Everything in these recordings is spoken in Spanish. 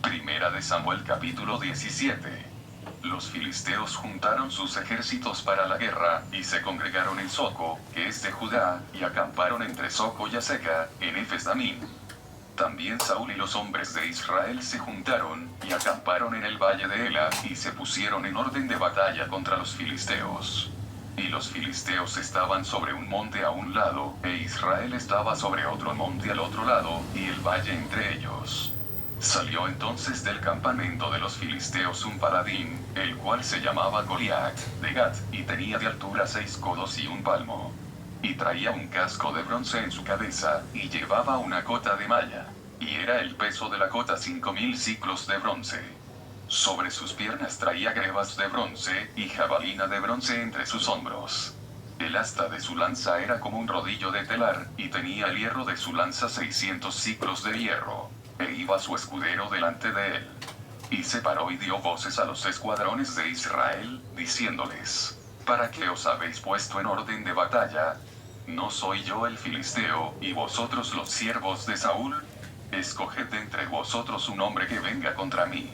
Primera de Samuel capítulo 17. Los filisteos juntaron sus ejércitos para la guerra, y se congregaron en Soco, que es de Judá, y acamparon entre Soco y Azeca, en Efes-Damim. También Saúl y los hombres de Israel se juntaron, y acamparon en el valle de Ela, y se pusieron en orden de batalla contra los filisteos. Y los filisteos estaban sobre un monte a un lado, e Israel estaba sobre otro monte al otro lado, y el valle entre ellos. Salió entonces del campamento de los filisteos un paladín, el cual se llamaba Goliat, de Gat, y tenía de altura 6 codos y un palmo. Y traía un casco de bronce en su cabeza, y llevaba una cota de malla. Y era el peso de la cota 5000 siclos de bronce. Sobre sus piernas traía grebas de bronce, y jabalina de bronce entre sus hombros. El asta de su lanza era como un rodillo de telar, y tenía el hierro de su lanza 600 siclos de hierro. E iba su escudero delante de él. Y se paró y dio voces a los escuadrones de Israel, diciéndoles: ¿Para qué os habéis puesto en orden de batalla? ¿No soy yo el filisteo, y vosotros los siervos de Saúl? Escoged de entre vosotros un hombre que venga contra mí.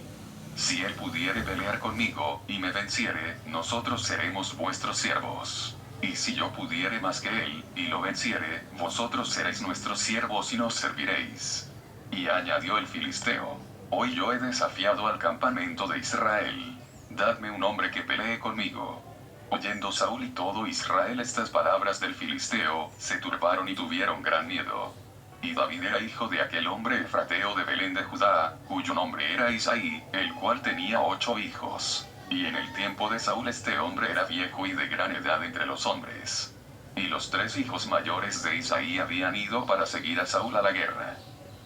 Si él pudiere pelear conmigo, y me venciere, nosotros seremos vuestros siervos. Y si yo pudiere más que él, y lo venciere, vosotros seréis nuestros siervos y nos serviréis. Y añadió el filisteo: Hoy yo he desafiado al campamento de Israel. Dadme un hombre que pelee conmigo. Oyendo Saúl y todo Israel estas palabras del filisteo, se turbaron y tuvieron gran miedo. Y David era hijo de aquel hombre efrateo de Belén de Judá, cuyo nombre era Isaí, el cual tenía 8 hijos. Y en el tiempo de Saúl este hombre era viejo y de gran edad entre los hombres. Y los 3 hijos mayores de Isaí habían ido para seguir a Saúl a la guerra.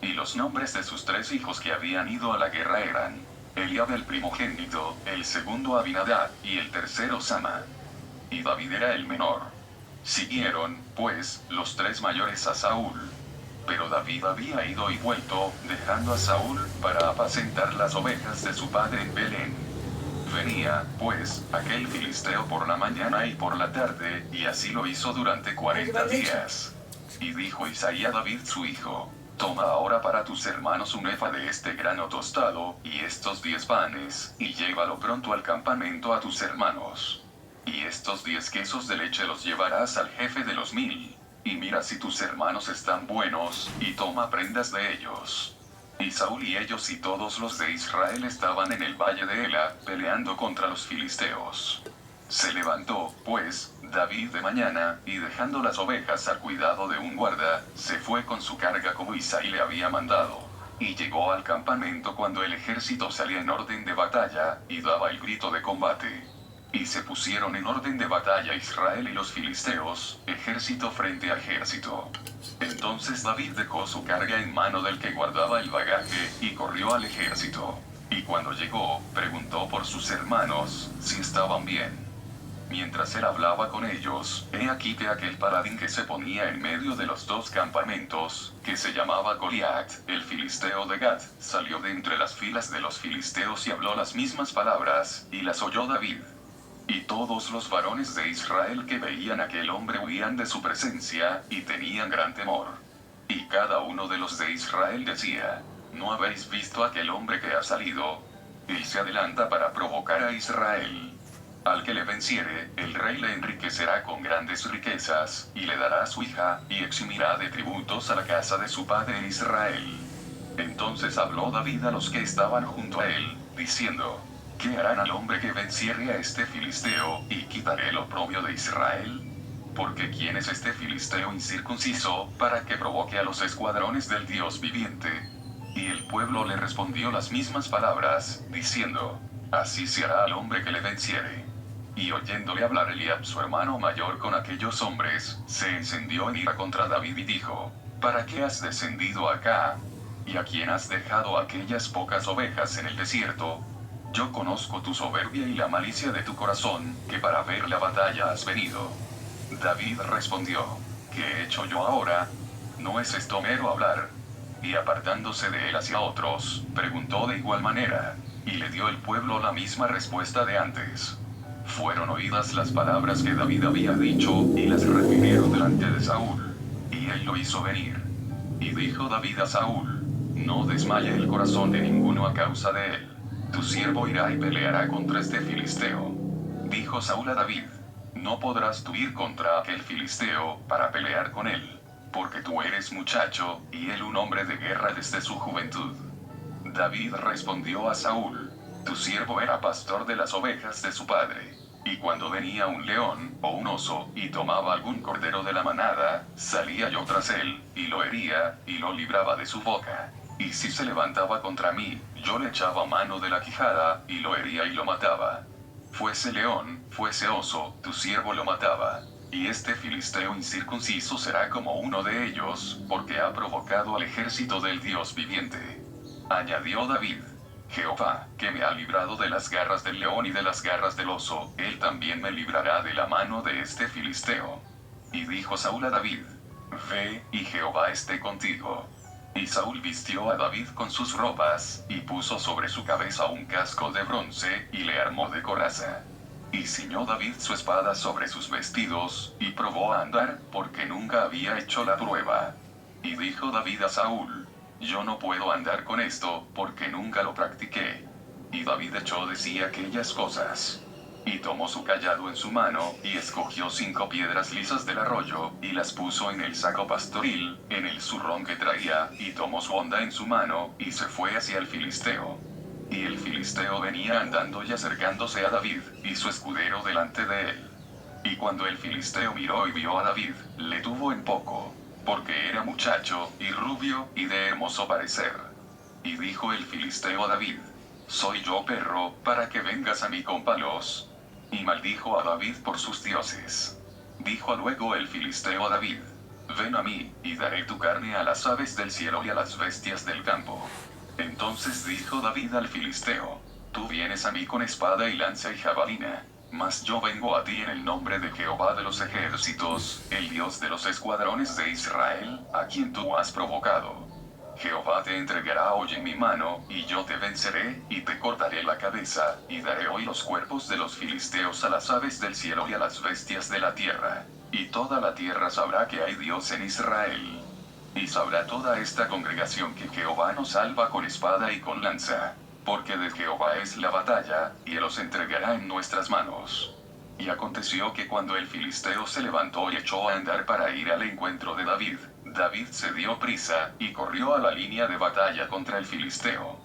Y los nombres de sus 3 hijos que habían ido a la guerra eran: Eliab el primogénito, el segundo Abinadab, y el tercero Sama. Y David era el menor. Siguieron, pues, los 3 mayores a Saúl. Pero David había ido y vuelto, dejando a Saúl, para apacentar las ovejas de su padre en Belén. Venía, pues, aquel filisteo por la mañana y por la tarde, y así lo hizo durante 40 días. Y dijo Isaí a David su hijo: Toma ahora para tus hermanos un efa de este grano tostado, y estos 10 panes, y llévalo pronto al campamento a tus hermanos. Y estos 10 quesos de leche los llevarás al jefe de los 1000. Y mira si tus hermanos están buenos, y toma prendas de ellos. Y Saúl y ellos y todos los de Israel estaban en el valle de Ela, peleando contra los filisteos. Se levantó, pues, David de mañana, y dejando las ovejas al cuidado de un guarda, se fue con su carga como Isaí le había mandado. Y llegó al campamento cuando el ejército salía en orden de batalla, y daba el grito de combate. Y se pusieron en orden de batalla Israel y los filisteos, ejército frente a ejército. Entonces David dejó su carga en mano del que guardaba el bagaje, y corrió al ejército. Y cuando llegó, preguntó por sus hermanos, si estaban bien. Mientras él hablaba con ellos, he aquí que aquel paladín que se ponía en medio de los 2 campamentos, que se llamaba Goliat, el filisteo de Gat, salió de entre las filas de los filisteos y habló las mismas palabras, y las oyó David. Y todos los varones de Israel que veían a aquel hombre huían de su presencia, y tenían gran temor. Y cada uno de los de Israel decía: ¿No habéis visto a aquel hombre que ha salido? Él se adelanta para provocar a Israel. Al que le venciere, el rey le enriquecerá con grandes riquezas, y le dará a su hija, y eximirá de tributos a la casa de su padre Israel. Entonces habló David a los que estaban junto a él, diciendo: ¿Qué harán al hombre que venciere a este filisteo, y quitaré el oprobio de Israel? Porque ¿quién es este filisteo incircunciso, para que provoque a los escuadrones del Dios viviente? Y el pueblo le respondió las mismas palabras, diciendo: Así se hará al hombre que le venciere. Y oyéndole hablar Eliab su hermano mayor con aquellos hombres, se encendió en ira contra David y dijo: ¿Para qué has descendido acá? ¿Y a quién has dejado aquellas pocas ovejas en el desierto? Yo conozco tu soberbia y la malicia de tu corazón, que para ver la batalla has venido. David respondió: ¿Qué he hecho yo ahora? ¿No es esto mero hablar? Y apartándose de él hacia otros, preguntó de igual manera, y le dio el pueblo la misma respuesta de antes. Fueron oídas las palabras que David había dicho, y las refirieron delante de Saúl. Y él lo hizo venir. Y dijo David a Saúl: no desmaye el corazón de ninguno a causa de él. Tu siervo irá y peleará contra este filisteo. Dijo Saúl a David: no podrás tú ir contra aquel filisteo para pelear con él, porque tú eres muchacho, y él un hombre de guerra desde su juventud. David respondió a Saúl: tu siervo era pastor de las ovejas de su padre. Y cuando venía un león, o un oso, y tomaba algún cordero de la manada, salía yo tras él, y lo hería, y lo libraba de su boca. Y si se levantaba contra mí, yo le echaba mano de la quijada, y lo hería y lo mataba. Fuese león, fuese oso, tu siervo lo mataba. Y este filisteo incircunciso será como uno de ellos, porque ha provocado al ejército del Dios viviente. Añadió David: Jehová, que me ha librado de las garras del león y de las garras del oso, él también me librará de la mano de este filisteo. Y dijo Saúl a David: ve, y Jehová esté contigo. Y Saúl vistió a David con sus ropas, y puso sobre su cabeza un casco de bronce, y le armó de coraza. Y ciñó David su espada sobre sus vestidos, y probó a andar, porque nunca había hecho la prueba. Y dijo David a Saúl: yo no puedo andar con esto, porque nunca lo practiqué. Y David echó de sí aquellas cosas. Y tomó su cayado en su mano, y escogió 5 piedras lisas del arroyo, y las puso en el saco pastoril, en el zurrón que traía, y tomó su honda en su mano, y se fue hacia el filisteo. Y el filisteo venía andando y acercándose a David, y su escudero delante de él. Y cuando el filisteo miró y vio a David, le tuvo en poco, porque era muchacho, y rubio, y de hermoso parecer. Y dijo el filisteo a David: ¿soy yo perro, para que vengas a mí con palos? Y maldijo a David por sus dioses. Dijo luego el filisteo a David: ven a mí, y daré tu carne a las aves del cielo y a las bestias del campo. Entonces dijo David al filisteo: tú vienes a mí con espada y lanza y jabalina, mas yo vengo a ti en el nombre de Jehová de los ejércitos, el Dios de los escuadrones de Israel, a quien tú has provocado. Jehová te entregará hoy en mi mano, y yo te venceré, y te cortaré la cabeza, y daré hoy los cuerpos de los filisteos a las aves del cielo y a las bestias de la tierra. Y toda la tierra sabrá que hay Dios en Israel. Y sabrá toda esta congregación que Jehová nos salva con espada y con lanza. Porque de Jehová es la batalla, y él los entregará en nuestras manos. Y aconteció que cuando el filisteo se levantó y echó a andar para ir al encuentro de David, David se dio prisa, y corrió a la línea de batalla contra el filisteo.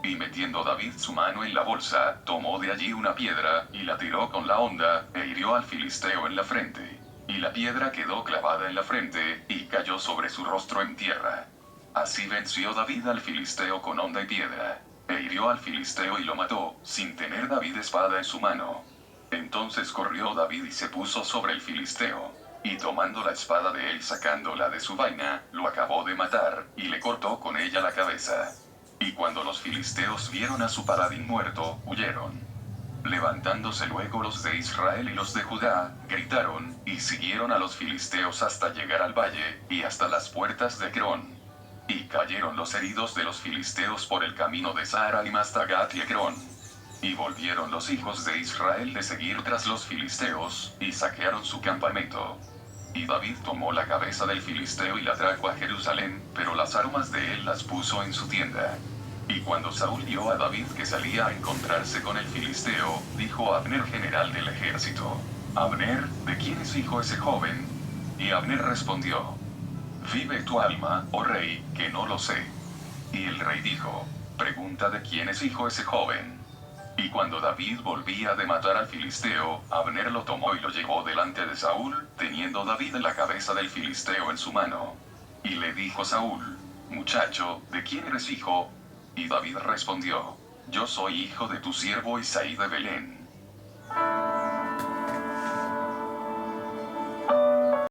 Y metiendo David su mano en la bolsa, tomó de allí una piedra, y la tiró con la honda, e hirió al filisteo en la frente. Y la piedra quedó clavada en la frente, y cayó sobre su rostro en tierra. Así venció David al filisteo con honda y piedra. E hirió al filisteo y lo mató, sin tener David espada en su mano. Entonces corrió David y se puso sobre el filisteo. Y tomando la espada de él, sacándola de su vaina, lo acabó de matar, y le cortó con ella la cabeza. Y cuando los filisteos vieron a su paladín muerto, huyeron. Levantándose luego los de Israel y los de Judá, gritaron, y siguieron a los filisteos hasta llegar al valle, y hasta las puertas de Ecrón. Y cayeron los heridos de los filisteos por el camino de Saharaim hasta Gat y Ecrón. Y volvieron los hijos de Israel de seguir tras los filisteos, y saquearon su campamento. Y David tomó la cabeza del filisteo y la trajo a Jerusalén, pero las armas de él las puso en su tienda. Y cuando Saúl vio a David que salía a encontrarse con el filisteo, dijo a Abner, general del ejército: Abner, ¿de quién es hijo ese joven? Y Abner respondió: vive tu alma, oh rey, que no lo sé. Y el rey dijo: pregunta de quién es hijo ese joven. Y cuando David volvía de matar al filisteo, Abner lo tomó y lo llevó delante de Saúl, teniendo David la cabeza del filisteo en su mano. Y le dijo Saúl: muchacho, ¿de quién eres hijo? Y David respondió: yo soy hijo de tu siervo Isaí de Belén.